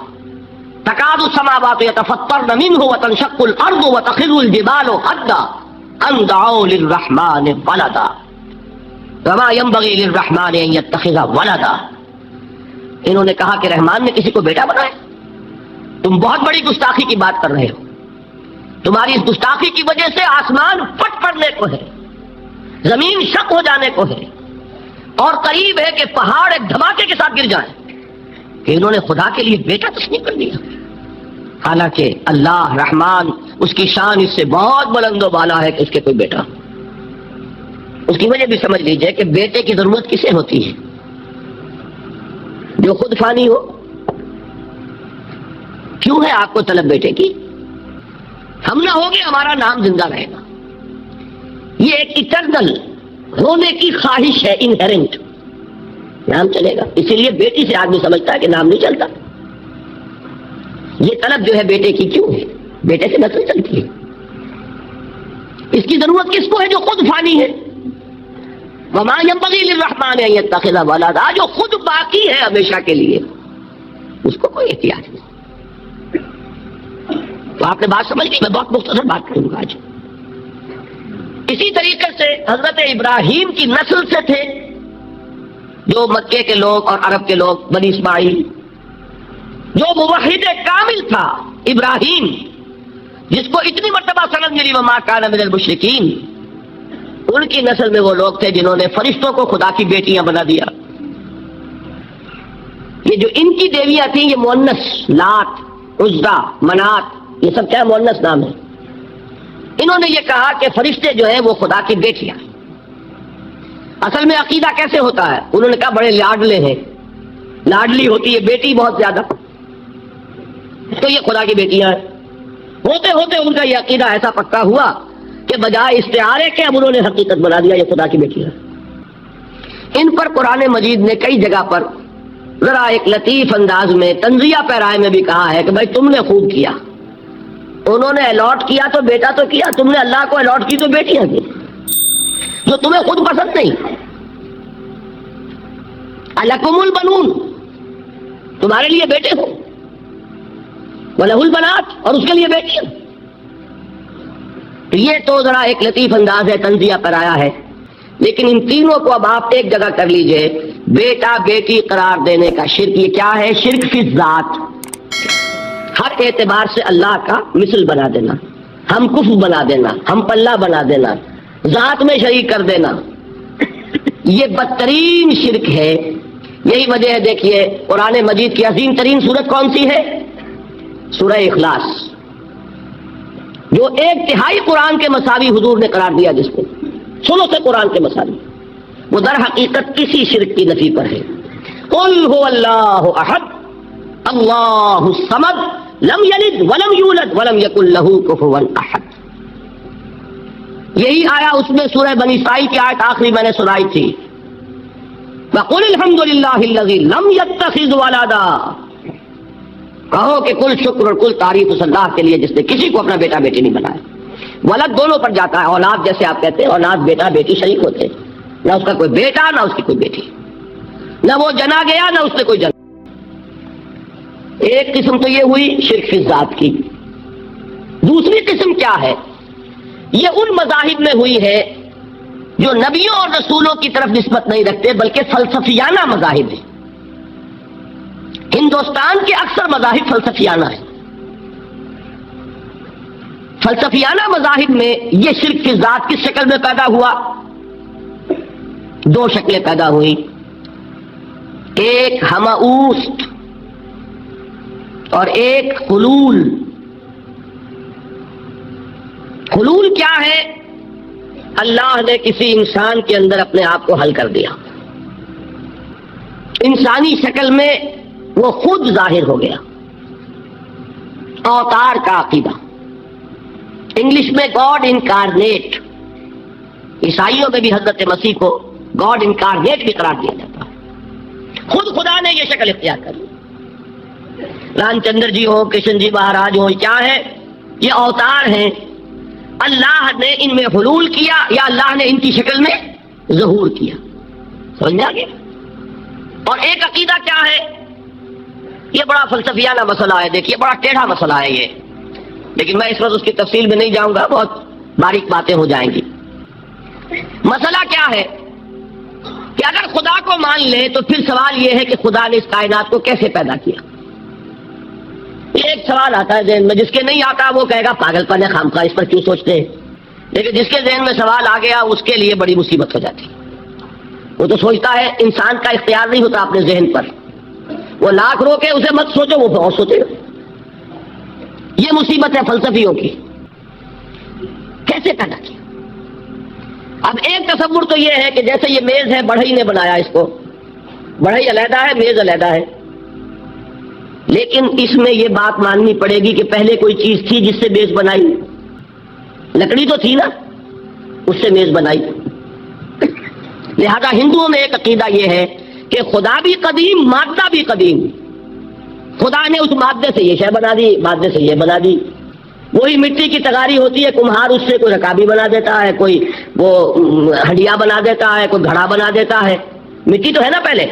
تَكَادُ السَّمَاوَاتُ يَتَفَطَّرْنَ مِنْهُ وَتَنشَقُّ الْأَرْضُ وَتَخِرُّ الْجِبَالُ هَدًّا أَن دَعَوْا لِلرَّحْمَنِ وَلَدًا وَمَا يَنبَغِي لِلرَّحْمَنِ أَن يَتَّخِذَ وَلَدًا. انہوں نے کہا کہ رحمان نے کسی کو بیٹا بنایا. تم بہت بڑی گستاخی کی بات کر رہے ہو. تمہاری اس گستاخی کی وجہ سے آسمان پھٹ پڑنے کو ہے، زمین شق ہو جانے کو ہے، اور قریب ہے کہ پہاڑ ایک دھماکے کے ساتھ گر جائیں کہ انہوں نے خدا کے لیے بیٹا تسلیم کر دیا. حالانکہ اللہ رحمان، اس کی شان اس سے بہت بلند و بالا ہے کہ اس کے کوئی بیٹا. اس کی وجہ بھی سمجھ لیجئے کہ بیٹے کی ضرورت کسے ہوتی ہے؟ جو خود فانی ہو. کیوں ہے آپ کو طلب بیٹے کی؟ ہم نہ ہوگے ہمارا نام زندہ رہے گا. یہ ایک ایٹرنل ہونے کی خواہش ہے، انہیرنٹ، نام چلے گا. اسی لیے بیٹی سے آدمی سمجھتا ہے کہ نام نہیں چلتا. یہ طلب جو ہے بیٹے کی کیوں ہے؟ بیٹے سے نسل چلتی ہے. اس کی ضرورت کس کو ہے؟ جو خود فانی ہے. وما ينبغي للرحمن ان يتخذ ولدا، جو خود باقی ہے ہمیشہ کے لیے، اس کو کوئی احتیاج نہیں. تو آپ نے بات سمجھ لی. میں بہت مختصر بات کروں گا آج. اسی طریقے سے حضرت ابراہیم کی نسل سے تھے جو مکے کے لوگ اور عرب کے لوگ، بنی اسماعیل. جو موحد کامل تھا ابراہیم، جس کو اتنی مرتبہ سند ملی وما کان من المشرکین، ان کی نسل میں وہ لوگ تھے جنہوں نے فرشتوں کو خدا کی بیٹیاں بنا دیا. یہ جو ان کی دیویاں تھیں، یہ مؤنث، لات، عزا، منات، یہ سب کیا مؤنث نام ہے. انہوں نے یہ کہا کہ فرشتے جو ہیں وہ خدا کی بیٹیاں. اصل میں عقیدہ کیسے ہوتا ہے؟ انہوں نے کہا بڑے لاڈلے ہیں، لاڈلی ہوتی ہے بیٹی بہت زیادہ، تو یہ خدا کی بیٹیاں ہیں. ہوتے ہوتے ان کا یہ عقیدہ ایسا پکا ہوا کہ بجائے استعارے کے اب انہوں نے حقیقت بنا دیا یہ خدا کی بیٹیاں. ان پر قرآن مجید نے کئی جگہ پر ذرا ایک لطیف انداز میں تنزیہ پیرائے میں بھی کہا ہے کہ بھائی تم نے خوب کیا. انہوں نے الاٹ کیا تو بیٹا تو کیا، تم نے اللہ کو الاٹ کی تو بیٹیاں کی جو تمہیں خود پسند نہیں. الکم البنون، تمہارے لیے بیٹے ہو، وَلَهُ الْبَنَاتُ، اور اس کے لیے بیٹیاں. یہ تو ذرا ایک لطیف انداز ہے، تنزیہ پرایا ہے. لیکن ان تینوں کو اب آپ ایک جگہ کر لیجئے. بیٹا بیٹی قرار دینے کا شرک، یہ کیا ہے؟ شرک فی الذات، ہر اعتبار سے اللہ کا مثل بنا دینا، ہم کف بنا دینا، ہم پلہ بنا دینا، ذات میں شریک کر دینا. یہ بدترین شرک ہے. یہی وجہ ہے دیکھیے قرآن مجید کی عظیم ترین سورت کون سی ہے؟ سورہ اخلاص، جو 1/3 قرآن کے مساوی حضور نے قرار دیا، جس کو سنو سے قرآن کے مساوی، وہ در حقیقت کسی شرک کی نفی پر ہے. قل هو اللہ احد اللہ الصمد لم یلد ولم یولد ولم یکن لہ کفوا احد. یہی آیا اس میں سورہ بنی اسرائیل کی آیت آخری میں نے سنائی تھی. وقل الحمد للہ الذی لم یتخذ ولدا، کہو کہ کل شکر اور کل تعریف اس اللہ کے لیے جس نے کسی کو اپنا بیٹا بیٹی نہیں بنایا. ولد دونوں پر جاتا ہے، اولاد جیسے آپ کہتے ہیں، اولاد بیٹا بیٹی شریک ہوتے ہیں، نہ اس کا کوئی بیٹا نہ اس کی کوئی بیٹی، نہ وہ جنا گیا نہ اس نے کوئی جنا. ایک قسم تو یہ ہوئی شرک فی الذات کی. دوسری قسم کیا ہے؟ یہ ان مذاہب میں ہوئی ہے جو نبیوں اور رسولوں کی طرف نسبت نہیں رکھتے بلکہ فلسفیانہ مذاہب ہیں. ہندوستان کے اکثر مذاہب فلسفیانہ ہیں. فلسفیانہ مذاہب میں یہ شرک کی ذات کس شکل میں پیدا ہوا؟ 2 شکلیں پیدا ہوئی. ایک ہماؤست اور ایک حلول. حلول کیا ہے؟ اللہ نے کسی انسان کے اندر اپنے آپ کو حل کر دیا، انسانی شکل میں وہ خود ظاہر ہو گیا. اوتار کا عقیدہ، انگلش میں گاڈ انکارنیٹ. عیسائیوں میں بھی حضرت مسیح کو گاڈ انکارنیٹ بھی قرار دیا جاتا ہے. خود خدا نے یہ شکل اختیار کر لی. رام چندر جی ہو، کرشن جی مہاراج ہو، کیا ہے؟ یہ اوتار ہیں. اللہ نے ان میں حلول کیا یا اللہ نے ان کی شکل میں ظہور کیا. سمجھ میں آ گیا؟ اور ایک عقیدہ کیا ہے؟ یہ بڑا فلسفیانہ مسئلہ ہے، دیکھیے بڑا ٹیڑھا مسئلہ ہے یہ، لیکن میں اس وقت اس کی تفصیل میں نہیں جاؤں گا، بہت باریک باتیں ہو جائیں گی. مسئلہ کیا ہے کہ اگر خدا کو مان لے تو پھر سوال یہ ہے کہ خدا نے اس کائنات کو کیسے پیدا کیا. ایک سوال آتا ہے ذہن میں، جس کے نہیں آتا وہ کہے گا پاگل پن ہے، خامخواہ اس پر کیوں سوچتے ہیں. لیکن جس کے ذہن میں سوال آ گیا اس کے لیے بڑی مصیبت ہو جاتی. وہ تو سوچتا ہے انسان کا اختیار نہیں ہوتا اپنے ذہن پر، وہ لاکھ روکے اسے مت سوچو، وہ اور سوچے گا. یہ مصیبت ہے فلسفیوں کی. کیسے پیدا کیا؟ اب ایک تصور تو یہ ہے کہ جیسے یہ میز ہے، بڑھئی نے بنایا اس کو، بڑھئی علیحدہ ہے، میز علیحدہ ہے. لیکن اس میں یہ بات ماننی پڑے گی کہ پہلے کوئی چیز تھی جس سے میز بنائی. لکڑی تو تھی نا، اس سے میز بنائی. لہذا ہندوؤں میں ایک عقیدہ یہ ہے کہ خدا بھی قدیم، مادہ بھی قدیم. خدا نے اس مادے سے یہ شے بنا دی، مادے سے یہ بنا دی. وہی مٹی کی تغاری ہوتی ہے، کمہار اس سے کوئی رکابی بنا دیتا ہے، کوئی وہ ہڈیا بنا دیتا ہے، کوئی گھڑا بنا دیتا ہے. مٹی تو ہے نا پہلے.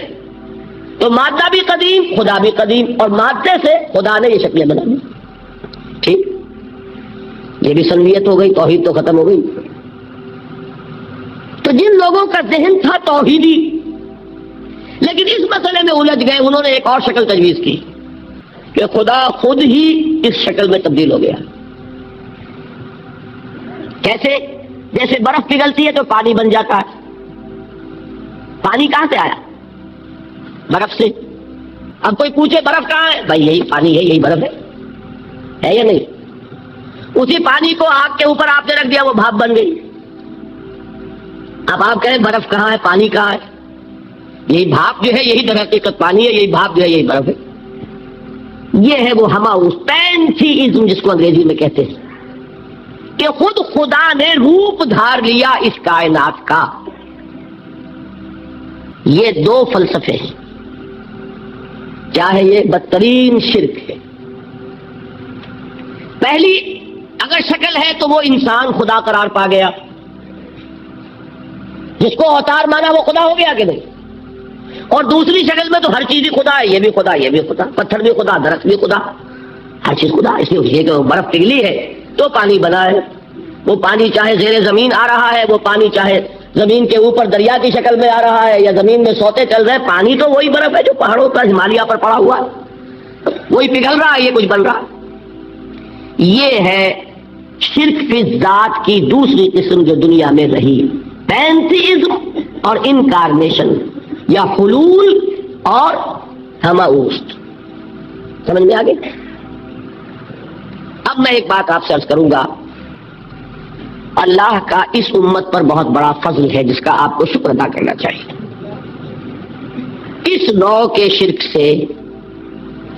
تو مادہ بھی قدیم، خدا بھی قدیم، اور مادے سے خدا نے یہ شکلیں بنا دی. ٹھیک، یہ بھی سنویت ہو گئی، توحید تو ختم ہو گئی. تو جن لوگوں کا ذہن تھا توحیدی لیکن اس مسئلے میں الجھ گئے، انہوں نے ایک اور شکل تجویز کی کہ خدا خود ہی اس شکل میں تبدیل ہو گیا. کیسے؟ جیسے برف پگھلتی ہے تو پانی بن جاتا ہے. پانی کہاں سے آیا؟ برف سے. اب کوئی پوچھے برف کہاں ہے؟ بھائی یہی پانی ہے، یہی برف ہے یا نہیں؟ اسی پانی کو آگ کے اوپر آپ نے رکھ دیا، وہ بھاپ بن گئی. اب آپ کہیں برف کہاں ہے، پانی کہاں ہے؟ یہی بھاپ جو ہے یہی در حقیقت پانی ہے، یہی بھاپ جو ہے یہی برف ہے. یہ ہے وہ ہماؤس پینتھیزم جس کو انگریزی میں کہتے ہیں کہ خود خدا نے روپ دھار لیا اس کائنات کا. یہ دو فلسفے ہیں. کیا ہے یہ؟ بدترین شرک ہے. پہلی اگر شکل ہے تو وہ انسان خدا قرار پا گیا، جس کو اوتار مانا وہ خدا ہو گیا کہ نہیں. اور دوسری شکل میں تو ہر چیز ہی خدا ہے، یہ بھی خدا، یہ بھی خدا، پتھر بھی خدا، درخت بھی خدا، ہر چیز خدا. اس لیے کہ برف پگھلی ہے تو پانی بنا ہے. وہ پانی چاہے زیر زمین آ رہا ہے، وہ پانی چاہے زمین کے اوپر دریا کی شکل میں آ رہا ہے یا زمین میں سوتے چل رہے، پانی تو وہی برف ہے جو پہاڑوں پر ہمالیہ پر پڑا ہوا ہے، وہی پگھل رہا ہے، یہ کچھ بن رہا ہے. یہ ہے شرک فی ذات کی دوسری قسم جو دنیا میں رہی، پینتھیزم اور انکارنیشن یا حلول اور ہماؤست. سمجھ میں آگے؟ اب میں ایک بات آپ سے عرض کروں گا. اللہ کا اس امت پر بہت بڑا فضل ہے جس کا آپ کو شکر ادا کرنا چاہیے. اس نوع کے شرک سے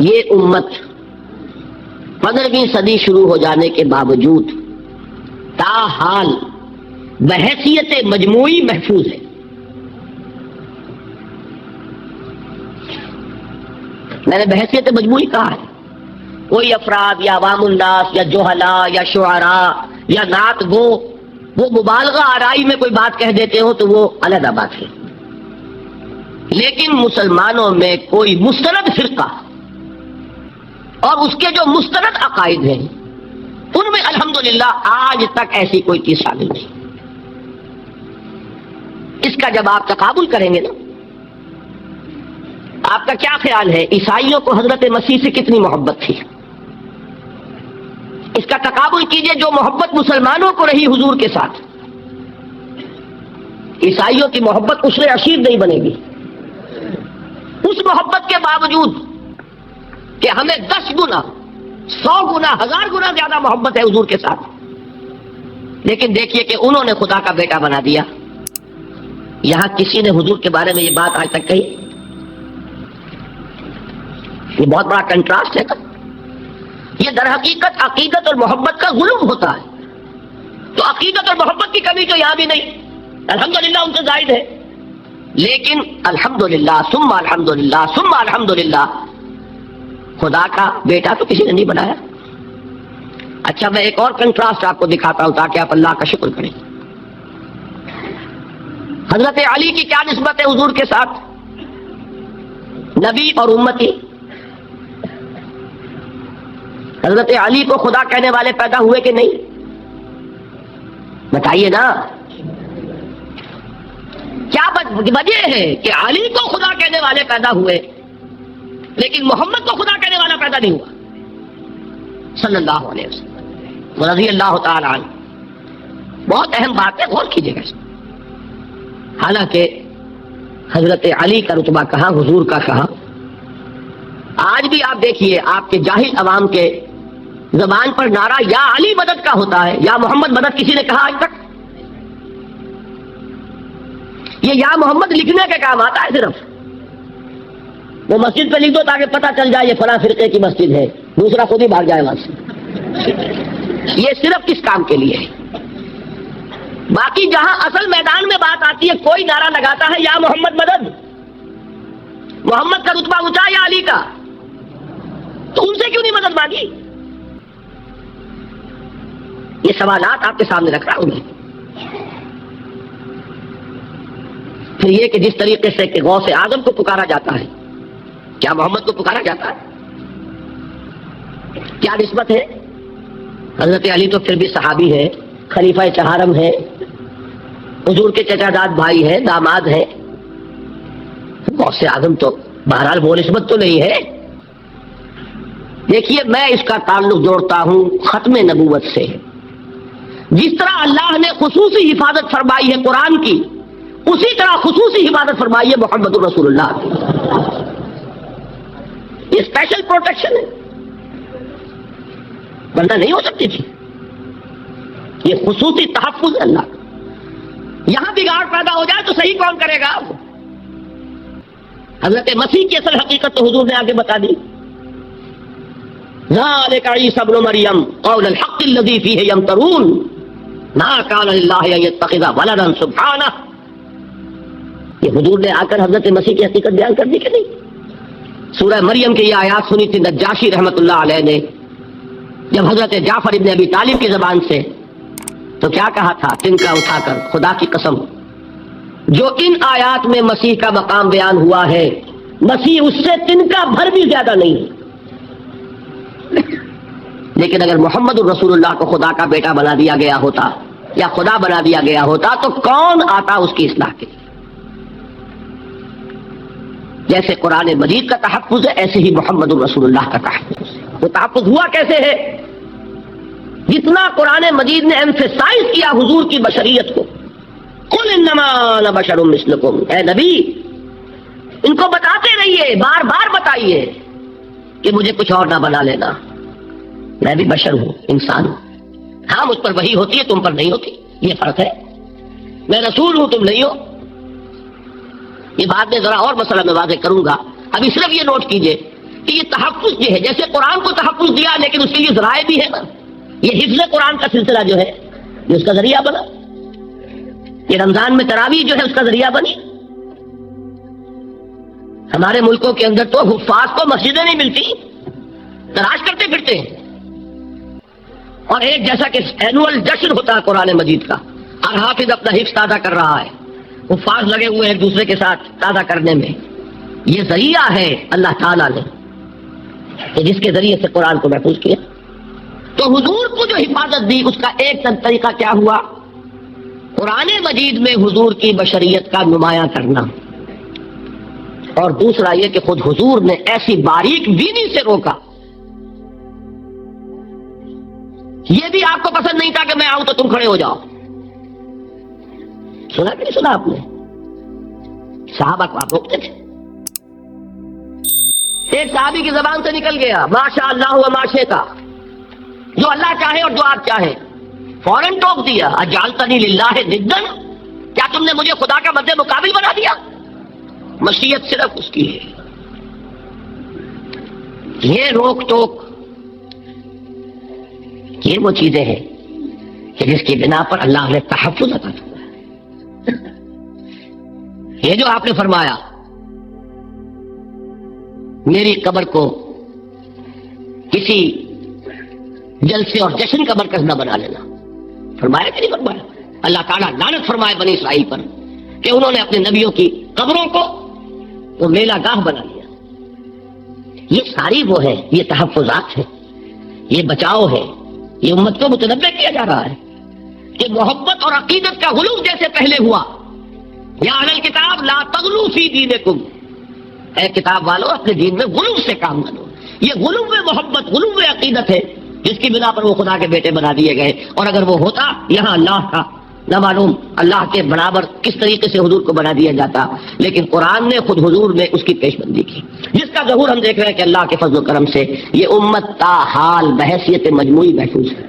یہ امت 15ویں صدی شروع ہو جانے کے باوجود تاحال بحیثیت مجموعی محفوظ ہے. میں نے بحیثیت مجموعی کہا ہے. کوئی افراد یا عوام الناس یا جوہلا یا شعراء یا نعت گو وہ مبالغہ آرائی میں کوئی بات کہہ دیتے ہو تو وہ علیحدہ بات ہے. لیکن مسلمانوں میں کوئی مستند فرقہ اور اس کے جو مستند عقائد ہیں ان میں الحمدللہ آج تک ایسی کوئی چیز شامل نہیں. اس کا جب آپ تقابل کریں گے نا، آپ کا کیا خیال ہے عیسائیوں کو حضرت مسیح سے کتنی محبت تھی؟ اس کا تقابل کیجئے جو محبت مسلمانوں کو رہی حضور کے ساتھ. عیسائیوں کی محبت اسرے عشیر نہیں بنے گی. اس محبت کے باوجود کہ ہمیں 10 گنا 100 گنا 1000 گنا زیادہ محبت ہے حضور کے ساتھ، لیکن دیکھیے کہ انہوں نے خدا کا بیٹا بنا دیا. یہاں کسی نے حضور کے بارے میں یہ بات آج تک کہی؟ یہ بہت بڑا کنٹراسٹ ہے. یہ در حقیقت عقیدت اور محبت کا ظلم ہوتا ہے. تو عقیدت اور محبت کی کمی تو یہاں بھی نہیں، الحمدللہ ان سے زائد ہے. لیکن الحمدللہ ثم الحمدللہ ثم الحمدللہ خدا کا بیٹا تو کسی نے نہیں بنایا. اچھا میں ایک اور کنٹراسٹ آپ کو دکھاتا ہوں تاکہ آپ اللہ کا شکر کریں. حضرت علی کی کیا نسبت ہے حضور کے ساتھ؟ نبی اور امتی. حضرت علی کو خدا کہنے والے پیدا ہوئے کہ نہیں؟ بتائیے نا. کیا وجہ ہے کہ علی کو خدا کہنے والے پیدا ہوئے لیکن محمد کو خدا کہنے والا پیدا نہیں ہوا صلی اللہ علیہ وسلم رضی اللہ تعالی عنہ؟ بہت اہم بات ہے، غور کیجیے گا. حالانکہ حضرت علی کا رتبہ کہاں، حضور کا کہاں. آج بھی آپ دیکھیے آپ کے جاہل عوام کے زبان پر نعرہ یا علی مدد کا ہوتا ہے، یا محمد مدد کسی نے کہا آج تک؟ یہ یا محمد لکھنے کے کام آتا ہے صرف. وہ مسجد پہ لکھ دو تاکہ پتہ چل جائے یہ فلاں فرقے کی مسجد ہے، دوسرا خود ہی بھاگ جائے وہاں سے. یہ صرف کس کام کے لیے ہے؟ باقی جہاں اصل میدان میں بات آتی ہے کوئی نعرہ لگاتا ہے یا محمد مدد، محمد کا رتبہ اونچا یا علی کا، تو ان سے کیوں نہیں مدد مانگی؟ یہ سوالات آپ کے سامنے رکھ رہا ہوں میں۔ پھر یہ کہ جس طریقے سے کہ غوث اعظم کو پکارا جاتا ہے، کیا محمد کو پکارا جاتا ہے؟ کیا نسبت ہے؟ حضرت علی تو پھر بھی صحابی ہے، خلیفہ چہارم ہے، حضور کے چچا داد بھائی ہے، داماد ہے۔ غوث اعظم تو بہرحال وہ نسبت تو نہیں ہے۔ دیکھیے میں اس کا تعلق جوڑتا ہوں ختم نبوت سے۔ جس طرح اللہ نے خصوصی حفاظت فرمائی ہے قرآن کی، اسی طرح خصوصی حفاظت فرمائی ہے محمد الرسول اللہ کی۔ یہ اسپیشل پروٹیکشن ہے، ورنہ نہیں ہو سکتی تھی۔ یہ خصوصی تحفظ ہے اللہ کا۔ یہاں بگاڑ پیدا ہو جائے تو صحیح کون کرے گا؟ حضرت مسیح کی اصل حقیقت تو حضور نے آگے بتا دی۔ ذالک عیسی ابن مریم قول الحق الذی فیہ یمترون ما کان للہ ان یتخذ ولدا سبحانہ۔ یہ حضور نے آ کر حضرت مسیح کی حقیقت بیان کر دی کہ نہیں؟ سورہ مریم کی یہ آیات سنی تھی نجاشی رحمت اللہ علیہ نے جب حضرت جعفر ابن ابی طالب کی زبان سے، تو کیا کہا تھا تنکا اٹھا کر، خدا کی قسم جو ان آیات میں مسیح کا مقام بیان ہوا ہے، مسیح اس سے تنکا بھر بھی زیادہ نہیں ہے۔ لیکن اگر محمد الرسول اللہ کو خدا کا بیٹا بنا دیا گیا ہوتا یا خدا بنا دیا گیا ہوتا تو کون آتا اس کی اصلاح کے لیے؟ جیسے قرآن مجید کا تحفظ ہے ایسے ہی محمد الرسول اللہ کا تحفظ ہے۔ وہ تحفظ ہوا کیسے ہے؟ جتنا قرآن مجید نے ایمفیسائز کیا حضور کی بشریت کو، قل انما انا بشر مثلکم، اے نبی ان کو بتاتے رہیے، بار بار بتائیے کہ مجھے کچھ اور نہ بنا لینا، میں بھی بشر ہوں، انسان ہوں۔ ہاں مجھ پر وحی ہوتی ہے، تم پر نہیں ہوتی، یہ فرق ہے۔ میں رسول ہوں، تم نہیں ہو۔ یہ بات میں ذرا اور مسئلہ میں واضح کروں گا، ابھی صرف یہ نوٹ کیجئے کہ یہ تحفظ جو ہے، جیسے قرآن کو تحفظ دیا لیکن اس کے لیے ذرائع بھی ہے نا۔ یہ حفظ قرآن کا سلسلہ جو ہے یہ اس کا ذریعہ بنا، یہ رمضان میں تراویح جو ہے اس کا ذریعہ بنی۔ ہمارے ملکوں کے اندر تو حفاظ کو مسجدیں نہیں ملتی، تلاش کرتے پھرتے ہیں، اور ایک جیسا کہ اینول جشن ہوتا ہے قرآن مجید کا، ہر حافظ اپنا حفظ تازہ کر رہا ہے، حفاظ لگے ہوئے ایک دوسرے کے ساتھ تازہ کرنے میں۔ یہ ذریعہ ہے اللہ تعالیٰ نے کہ جس کے ذریعے سے قرآن کو محفوظ کیا۔ تو حضور کو جو حفاظت دی اس کا ایک طریقہ کیا ہوا؟ قرآن مجید میں حضور کی بشریت کا نمایاں کرنا، اور دوسرا یہ کہ خود حضور نے ایسی باریک بینی سے روکا۔ یہ بھی آپ کو پسند نہیں تھا کہ میں آؤں تو تم کھڑے ہو جاؤ۔ سنا کہ نہیں سنا آپ نے؟ صحابہ کو آپ روکتے تھے۔ ایک صحابی کی زبان سے نکل گیا ماشاء اللہ و ما شئت، جو اللہ چاہے اور جو آپ چاہیں، فوراً ٹوک دیا اجعلتنی للہ ندا، کیا تم نے مجھے خدا کا مد مقابل بنا دیا؟ مشیت صرف اس کی ہے۔ یہ روک ٹوک، یہ وہ چیزیں ہیں کہ جس کی بنا پر اللہ نے تحفظ عطا کیا۔ یہ جو آپ نے فرمایا میری قبر کو کسی جلسے اور جشن کا مرکز نہ بنا لینا، فرمایا کہ نہیں فرمایا؟ اللہ تعالیٰ لعنت فرمائے بنی اسرائیل پر کہ انہوں نے اپنے نبیوں کی قبروں کو وہ میلہ گاہ بنا لیا۔ یہ ساری وہ ہے، یہ تحفظات ہے، یہ بچاؤ ہے، یہ امت کو متنبع کیا جا رہا ہے کہ محبت اور عقیدت کا غلو جیسے پہلے ہوا، یا اہل الکتاب لا تغلو فی دینکم، اے کتاب والو اپنے دین میں غلو سے کام نہ لو۔ یہ غلو محبت، غلو عقیدت ہے جس کی بنا پر وہ خدا کے بیٹے بنا دیے گئے، اور اگر وہ ہوتا یہاں اللہ کا نہ معلوم اللہ کے برابر کس طریقے سے حضور کو بنا دیا جاتا، لیکن قرآن نے خود حضور نے اس کی پیش بندی کی، جس کا ظہور ہم دیکھ رہے ہیں کہ اللہ کے فضل و کرم سے یہ امت تا حال بحیثیت مجموعی محفوظ ہے۔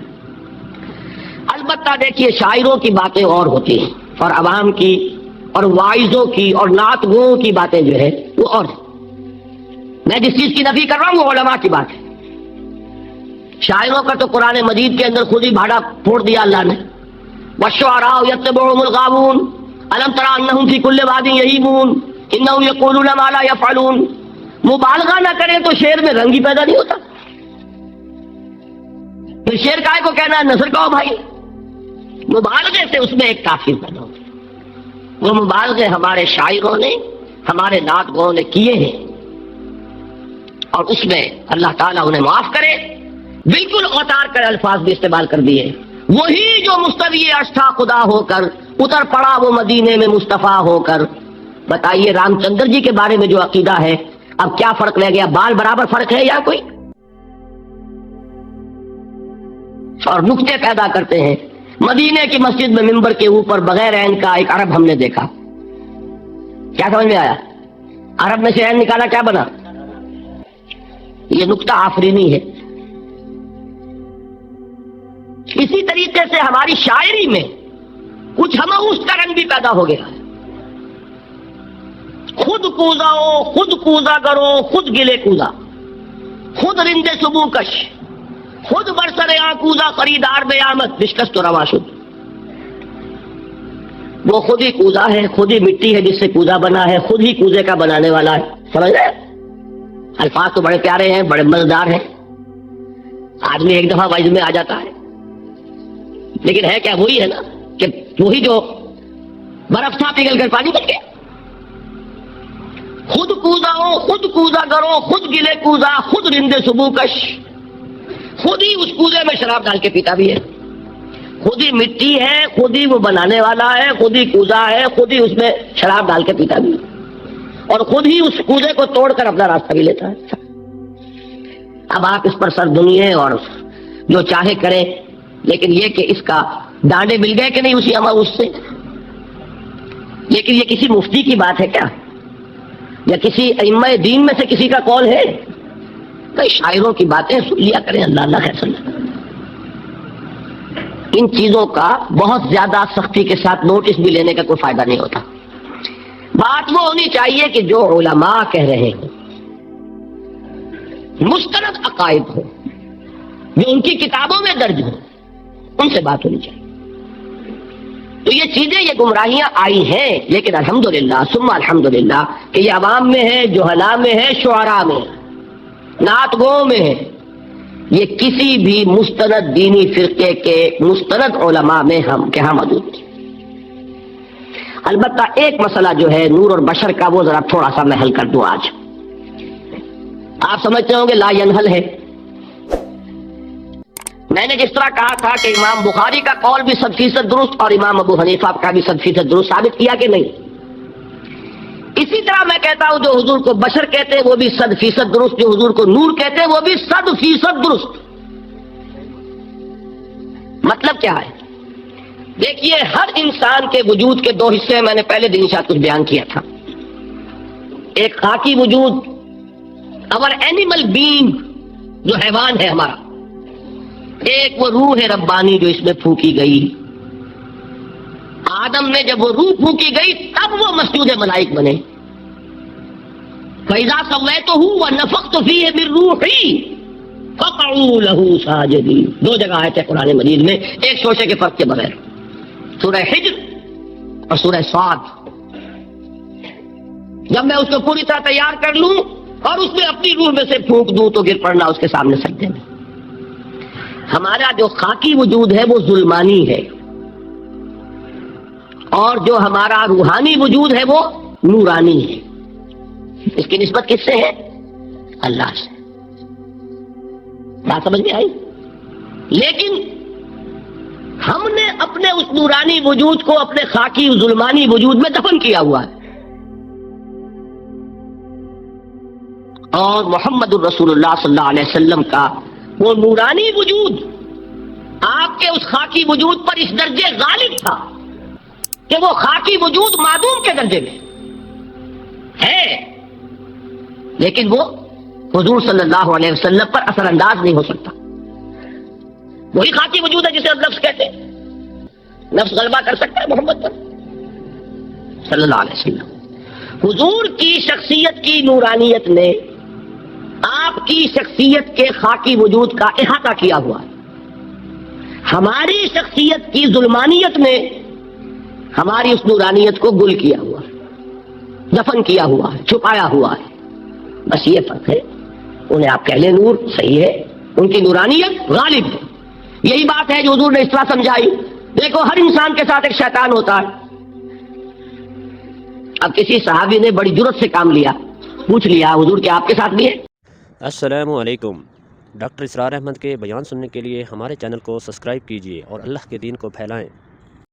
البتہ دیکھیے شاعروں کی باتیں اور ہوتی ہیں، اور عوام کی اور واعظوں کی اور نعت گوؤں کی باتیں جو ہے وہ اور ہے۔ میں جس چیز کی نفی کر رہا ہوں وہ علماء کی بات ہے۔ شاعروں کا تو قرآن مجید کے اندر خود ہی بھاڑا پھوڑ دیا اللہ نے، والشعراء يتبعهم الغاوون الم تر انهم في كل واد يهيمون انهم يقولون ما لا يفعلون. مبالغہ نہ کریں تو شعر میں رنگ ہی پیدا نہیں ہوتا. پھر شعر کائے کو کہنا ہے نثر کہو بھائی. مبالغے سے اس میں ایک تاثیر پیدا ہوتی ہے. وہ مبالغے ہمارے شاعروں نے ہمارے نعت گوؤں نے کیے ہیں اور اس میں اللہ تعالیٰ انہیں معاف کرے بالکل اوتار کر الفاظ بھی استعمال کر دیے. وہی جو مستوی عرش تھا خدا ہو کر اتر پڑا وہ مدینے میں مصطفیٰ ہو کر. بتائیے رام چندر جی کے بارے میں جو عقیدہ ہے اب کیا فرق رہ گیا؟ بال برابر فرق ہے یا کوئی؟ اور نقطے پیدا کرتے ہیں. مدینے کی مسجد میں منبر کے اوپر بغیر عین کا ایک عرب ہم نے دیکھا. کیا سمجھ میں آیا؟ عرب میں سے عین نکالا کیا بنا؟ یہ نقطہ آفرینی ہے. اسی طریقے سے ہماری شاعری میں کچھ ہمہ کا رنگ بھی پیدا ہو گیا. خود کوزاؤ خود کوزا کرو خود گلے کوزا خود رندے صبو کش خود برسر کوزا خریدار بے آمد بشکست و روا شد. وہ خود ہی کوزا ہے، خود ہی مٹی ہے جس سے کوزا بنا ہے، خود ہی کوزے کا بنانے والا ہے. سمجھ رہے؟ الفاظ تو بڑے پیارے ہیں، بڑے مزیدار ہیں، آدمی ایک دفعہ وعظ میں آ جاتا ہے. لیکن ہے کیا؟ وہی ہے نا کہ وہی جو برف تھا پگھل کر پانی بن گیا. خود کوزاؤ خود کوزا کرو خود گلے کوزا خود رندے صبو کش. خود ہی اس کوزے میں شراب ڈال کے پیتا بھی ہے، خود ہی مٹی ہے، خود ہی وہ بنانے والا ہے، خود ہی کوزا ہے، خود ہی اس میں شراب ڈال کے پیتا بھی ہے اور خود ہی اس کوزے کو توڑ کر اپنا راستہ بھی لیتا ہے. اب آپ اس پر سر دنیے اور جو چاہے کریں، لیکن یہ کہ اس کا ڈانڈے مل گئے کہ نہیں اسی اس سے. لیکن یہ کسی مفتی کی بات ہے کیا؟ یا کسی ائمہ دین میں سے کسی کا قول ہے؟ کئی شاعروں کی باتیں سن لیا کریں. اللہ اللہ خیر صلی اللہ. ان چیزوں کا بہت زیادہ سختی کے ساتھ نوٹس بھی لینے کا کوئی فائدہ نہیں ہوتا. بات وہ ہونی چاہیے کہ جو علماء کہہ رہے ہیں مستند عقائد ہو جو ان کی کتابوں میں درج ہو، ان سے بات ہونی چاہیے. تو یہ چیزیں یہ گمراہیاں آئی ہیں، لیکن الحمدللہ ثم الحمدللہ کہ یہ عوام میں ہے، جہلاء میں ہے، شعراء میں ہے، نعت گو میں ہے. یہ کسی بھی مستند دینی فرقے کے مستند علماء میں ہم کہاں موجود نہیں. البتہ ایک مسئلہ جو ہے نور اور بشر کا، وہ ذرا تھوڑا سا میں حل کر دوں. آج آپ سمجھتے ہوں گے لا ینحل ہے. میں نے جس طرح کہا تھا کہ امام بخاری کا قول بھی 100% درست اور امام ابو حنیفہ کا بھی 100% درست ثابت کیا کہ نہیں، اسی طرح میں کہتا ہوں جو حضور کو بشر کہتے ہیں وہ بھی 100% درست، جو حضور کو نور کہتے ہیں وہ بھی 100% درست. مطلب کیا ہے؟ دیکھیے ہر انسان کے وجود کے دو حصے میں نے پہلے دن شاید کچھ بیان کیا تھا. ایک خاکی وجود، اور اینیمل بینگ جو حیوان ہے ہمارا. ایک وہ روح ہے ربانی جو اس میں پھونکی گئی. آدم میں جب وہ روح پھونکی گئی تب وہ مسجود ملائک بنے. فَإِذَا سَوَّيْتُهُ وَنَفَخْتُ فِيهِ مِن رُّوحِي فَقَعُوا لَهُ سَاجِدِينَ. دو جگہ آیت ہے قرآن مجید میں ایک شوشے کے فرق کے بغیر، سورہ حجر اور سورہ صاد. جب میں اس کو پوری طرح تیار کر لوں اور اس میں اپنی روح میں سے پھونک دوں تو گر پڑنا اس کے سامنے سجدے میں. ہمارا جو خاکی وجود ہے وہ ظلمانی ہے اور جو ہمارا روحانی وجود ہے وہ نورانی ہے. اس کی نسبت کس سے ہے؟ اللہ سے. بات سمجھ میں آئی؟ لیکن ہم نے اپنے اس نورانی وجود کو اپنے خاکی ظلمانی وجود میں دفن کیا ہوا ہے. اور محمد الرسول اللہ صلی اللہ علیہ وسلم کا وہ نورانی وجود آپ کے اس خاکی وجود پر اس درجے غالب تھا کہ وہ خاکی وجود معدوم کے درجے میں ہے، لیکن وہ حضور صلی اللہ علیہ وسلم پر اثر انداز نہیں ہو سکتا. وہی خاکی وجود ہے جسے نفس کہتے ہیں. نفس غلبہ کر سکتا ہے محمد پر صلی اللہ علیہ وسلم. حضور کی شخصیت کی نورانیت نے آپ کی شخصیت کے خاکی وجود کا احاطہ کیا ہوا ہے. ہماری شخصیت کی ظلمانیت نے ہماری اس نورانیت کو گل کیا ہوا ہے، دفن کیا ہوا ہے، چھپایا ہوا ہے. بس یہ فرق ہے. انہیں آپ کہہ لیں نور، صحیح ہے، ان کی نورانیت غالب ہے. یہی بات ہے جو حضور نے اس طرح سمجھائی. دیکھو ہر انسان کے ساتھ ایک شیطان ہوتا ہے. اب کسی صحابی نے بڑی جرت سے کام لیا، پوچھ لیا حضور کیا آپ کے ساتھ بھی ہے؟ السلام علیکم. ڈاکٹر اسرار احمد کے بیان سننے کے لیے ہمارے چینل کو سبسکرائب کیجیے اور اللہ کے دین کو پھیلائیں.